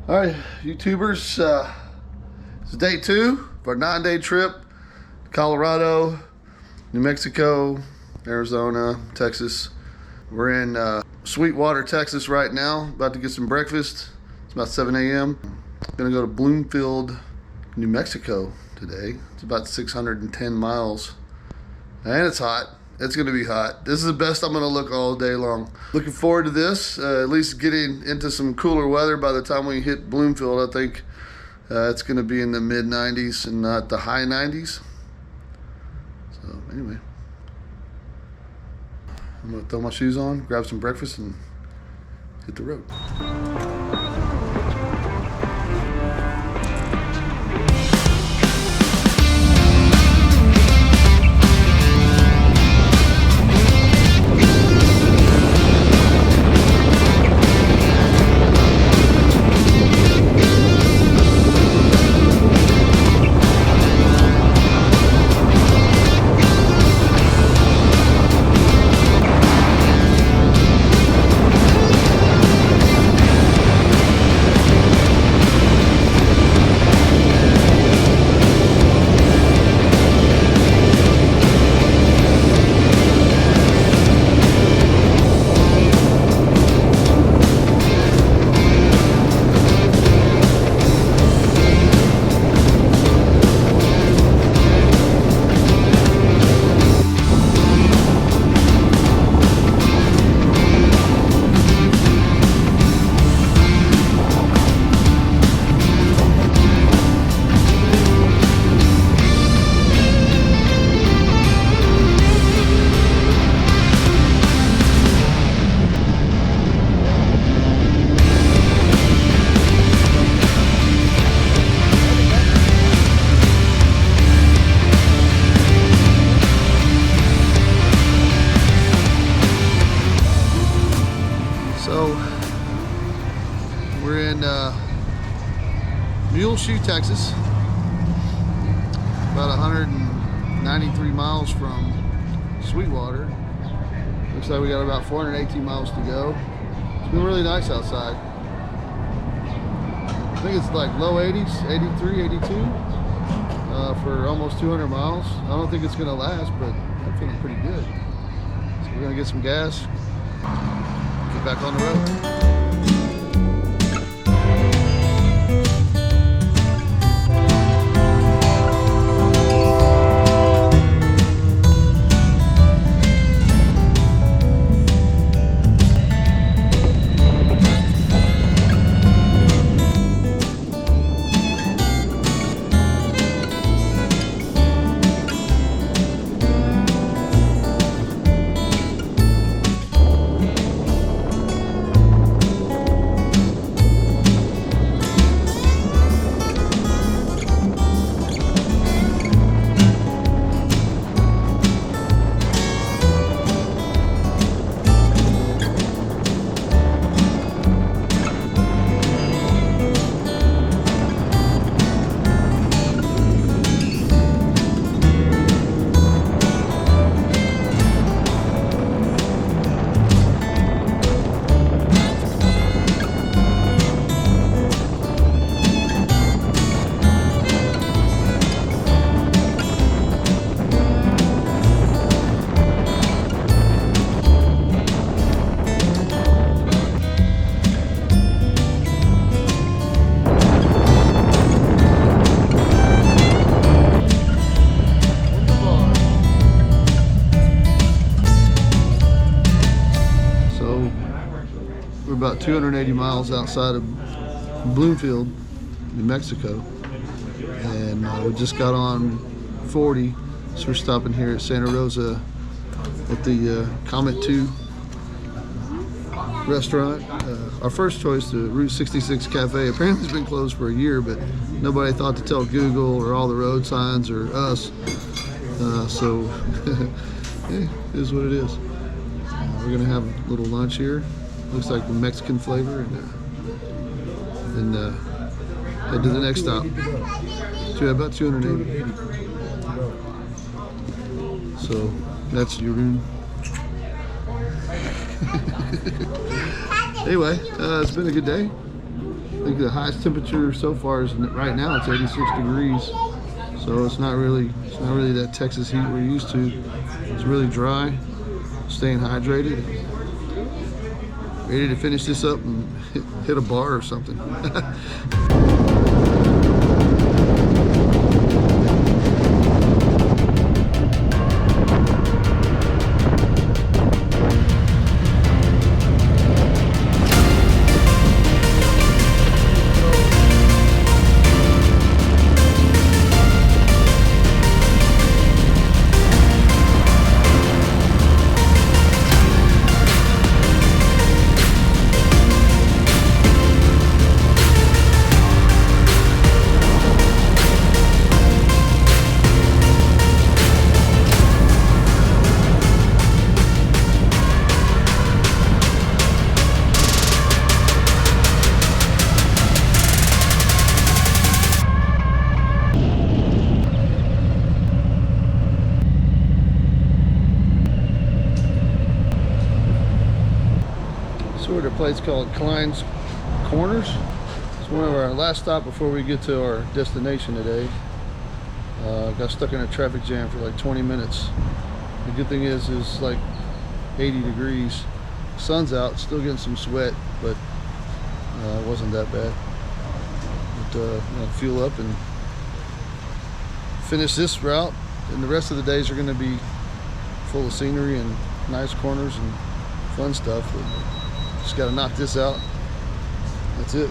All right, YouTubers, it's day 2 of our 9-day trip. Colorado, New Mexico, Arizona, Texas. We're in Sweetwater, Texas right now, about to get some breakfast. It's about 7 a.m. Gonna go to Bloomfield, New Mexico today. It's about 610 miles. And it's hot. It's gonna be hot. This is the best I'm gonna look all day long. Looking forward to this, at least getting into some cooler weather by the time we hit Bloomfield. I think it's gonna be in the mid 90s and not the high 90s. So anyway, I'm gonna throw my shoes on, grab some breakfast, and hit the road. We're in Muleshoe, Texas, about 193 miles from Sweetwater. Looks like we got about 418 miles to go. It's been really nice outside. I think it's like low 80s, 83, 82 for almost 200 miles. I don't think it's gonna last, but I'm feeling pretty good. So we're gonna get some gas, get back on the road. We're about 280 miles outside of Bloomfield, New Mexico, and we just got on 40, so we're stopping here at Santa Rosa at the Comet 2 restaurant. Our first choice, the Route 66 Cafe, apparently it's been closed for a year, but nobody thought to tell Google or all the road signs or us, so yeah, it is what it is. We're gonna have a little lunch here. Looks like the Mexican flavor, and head to the next stop. So about 280. So that's your room. Anyway, it's been a good day. think the highest temperature so far is right now it's 86 degrees. So it's not really that Texas heat we're used to. It's really dry, staying hydrated. Ready to finish this up and hit a bar or something. Sort of place called Kleins Corners. It's one of our last stop before we get to our destination today. Got stuck in a traffic jam for like 20 minutes. The good thing is it's like 80 degrees. Sun's out, still getting some sweat, but it wasn't that bad. But gonna fuel up and finish this route, and the rest of the days are going to be full of scenery and nice corners and fun stuff. But just got to knock this out. That's it.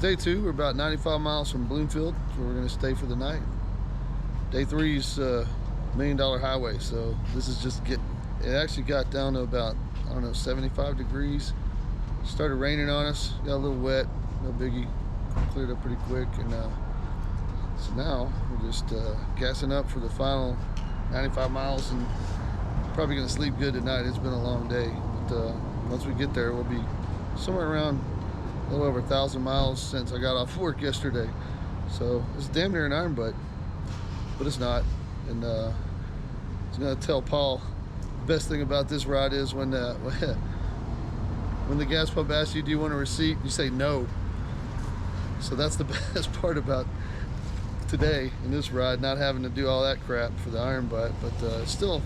Day 2, we're about 95 miles from Bloomfield, where we're going to stay for the night. Day 3 is $1 million highway, so this is just it actually got down to about, I don't know, 75 degrees. Started raining on us, got a little wet, no biggie, cleared up pretty quick, and so now we're just gassing up for the final 95 miles and probably going to sleep good tonight. It's been a long day, but once we get there, we'll be somewhere around a little over 1,000 miles since I got off work yesterday. So it's damn near an iron butt, but it's not. And I was gonna tell Paul, the best thing about this ride is when the gas pump asks you, do you want a receipt? You say no. So that's the best part about today in this ride, not having to do all that crap for the iron butt. But still,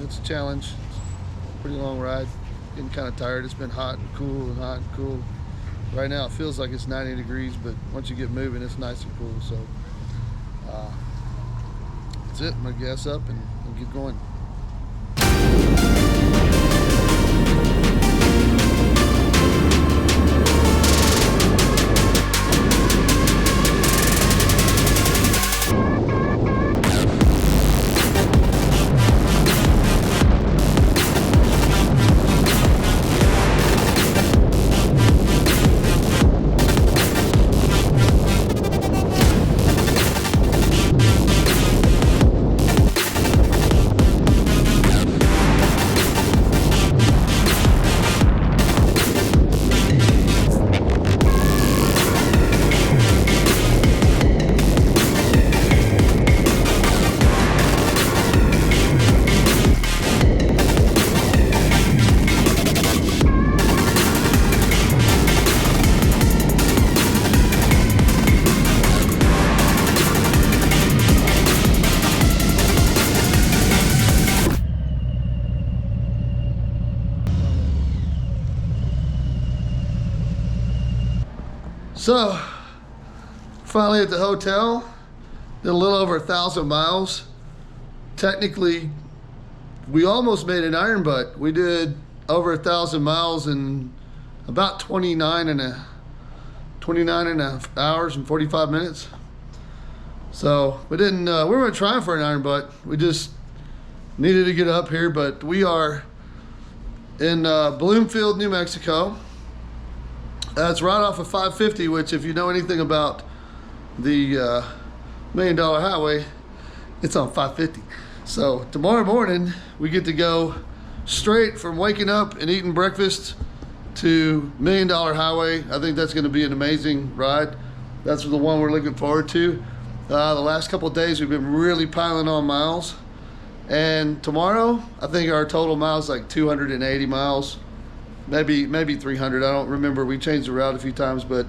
it's a challenge. It's a pretty long ride. Getting kind of tired. It's been hot and cool and hot and cool. Right now it feels like it's 90 degrees, but once you get moving, it's nice and cool. So that's it. I'm gonna gas up and get going. So, finally at the hotel. Did a little over 1,000 miles. Technically, we almost made an iron butt. We did over 1,000 miles in about 29 and a half hours and 45 minutes. So we didn't, we weren't trying for an iron butt. We just needed to get up here, but we are in Bloomfield, New Mexico. It's right off of 550, which if you know anything about the $1 Million Highway, it's on 550. So tomorrow morning, we get to go straight from waking up and eating breakfast to $1 Million Highway. I think that's gonna be an amazing ride. That's the one we're looking forward to. The last couple of days, we've been really piling on miles. And tomorrow, I think our total miles like 280 miles, maybe 300. I don't remember. We changed the route a few times, but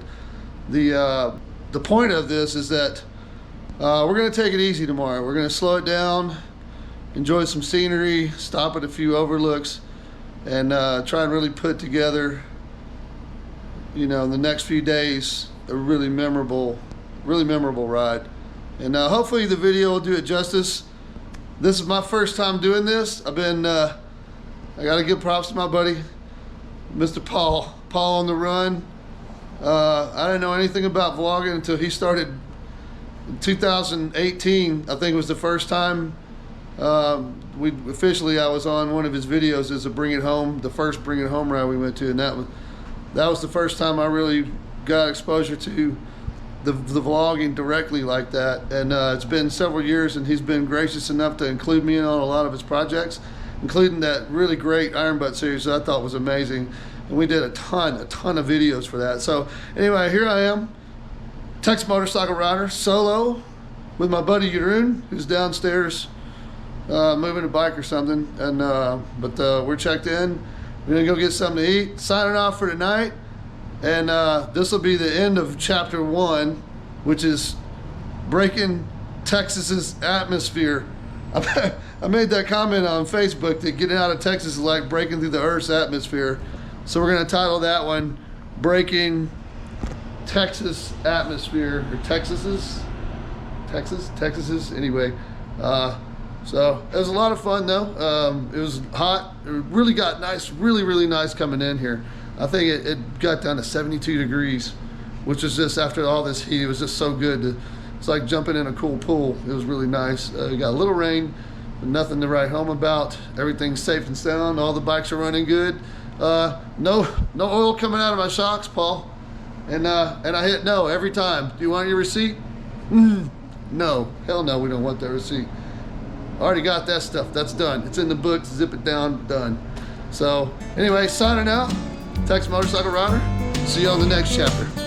the point of this is that we're gonna take it easy tomorrow. We're gonna slow it down, enjoy some scenery, stop at a few overlooks, and try and really put together, you know, in the next few days, a really memorable ride. And hopefully the video will do it justice. This is my first time doing this. I've been, I gotta give props to my buddy, Mr. Paul on the Run. I didn't know anything about vlogging until he started in 2018. I think it was the first time I was on one of his videos as a Bring It Home, the first Bring It Home ride we went to, and that was the first time I really got exposure to the vlogging directly like that. And it's been several years, and he's been gracious enough to include me in on a lot of his projects, including that really great Iron Butt series that I thought was amazing. And we did a ton of videos for that. So anyway, here I am, Texas motorcycle rider, solo, with my buddy Jeroen, who's downstairs moving a bike or something. And but we're checked in. We're gonna go get something to eat. Signing off for tonight. And this will be the end of chapter 1, which is breaking Texas's atmosphere. I made that comment on Facebook that getting out of Texas is like breaking through the Earth's atmosphere. So we're gonna title that one, Breaking Texas Atmosphere, or Texas's, anyway. So it was a lot of fun though. It was hot. It really got nice, really nice coming in here. I think it got down to 72 degrees, which was just, after all this heat, it was just so good. It's like jumping in a cool pool. It was really nice. We got a little rain, but nothing to write home about. Everything's safe and sound. All the bikes are running good. No oil coming out of my shocks, Paul. And I hit no every time. Do you want your receipt? No, hell no, we don't want that receipt. Already got that stuff. That's done. It's in the books. Zip it down. Done. So anyway, signing out. Texas motorcycle rider. See you on the next chapter.